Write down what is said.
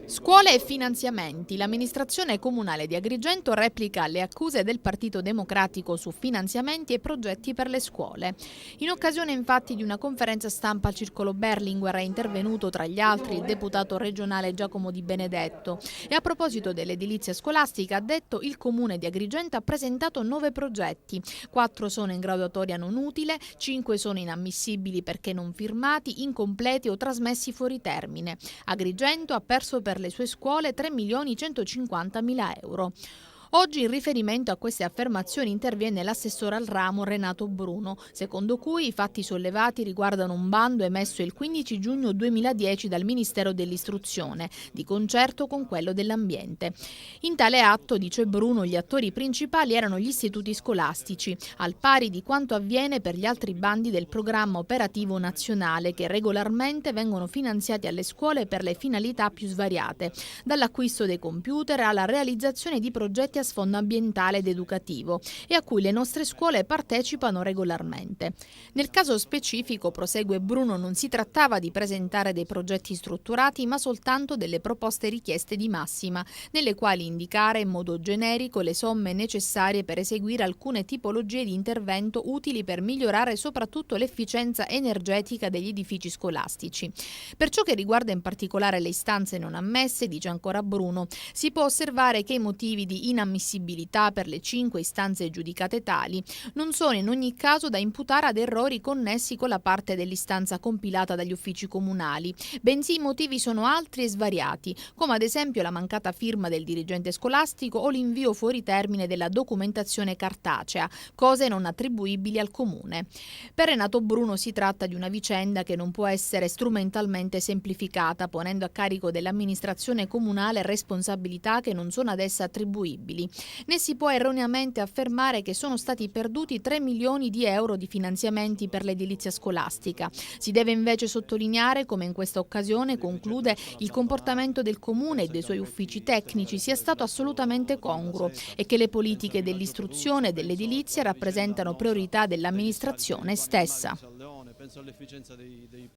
Scuole e finanziamenti. L'amministrazione comunale di Agrigento replica le accuse del Partito Democratico su finanziamenti e progetti per le scuole. In occasione infatti di una conferenza stampa al Circolo Berlinguer è intervenuto tra gli altri il deputato regionale Giacomo Di Benedetto e a proposito dell'edilizia scolastica ha detto il comune di Agrigento ha presentato 9 progetti, 4 sono in graduatoria non utile, 5 sono inammissibili perché non firmati, incompleti o trasmessi fuori termine. Agrigento ha perso per le sue scuole 3.150.000 euro. Oggi in riferimento a queste affermazioni interviene l'assessore al ramo Renato Bruno, secondo cui i fatti sollevati riguardano un bando emesso il 15 giugno 2010 dal Ministero dell'Istruzione, di concerto con quello dell'Ambiente. In tale atto, dice Bruno, gli attori principali erano gli istituti scolastici, al pari di quanto avviene per gli altri bandi del programma operativo nazionale che regolarmente vengono finanziati alle scuole per le finalità più svariate, dall'acquisto dei computer alla realizzazione di progetti a sfondo ambientale ed educativo e a cui le nostre scuole partecipano regolarmente. Nel caso specifico, prosegue Bruno, non si trattava di presentare dei progetti strutturati ma soltanto delle proposte richieste di massima, nelle quali indicare in modo generico le somme necessarie per eseguire alcune tipologie di intervento utili per migliorare soprattutto l'efficienza energetica degli edifici scolastici. Per ciò che riguarda in particolare le istanze non ammesse, dice ancora Bruno, si può osservare che i motivi di inammissibilità per le 5 istanze giudicate tali non sono in ogni caso da imputare ad errori connessi con la parte dell'istanza compilata dagli uffici comunali, bensì i motivi sono altri e svariati, come ad esempio la mancata firma del dirigente scolastico o l'invio fuori termine della documentazione cartacea, cose non attribuibili al comune. Per Renato Bruno si tratta di una vicenda che non può essere strumentalmente semplificata, ponendo a carico dell'amministrazione comunale responsabilità che non sono ad essa attribuibili, né si può erroneamente affermare che sono stati perduti 3 milioni di euro di finanziamenti per l'edilizia scolastica. Si deve invece sottolineare come in questa occasione, conclude, il comportamento del comune e dei suoi uffici tecnici sia stato assolutamente congruo e che le politiche dell'istruzione e dell'edilizia rappresentano priorità dell'amministrazione stessa.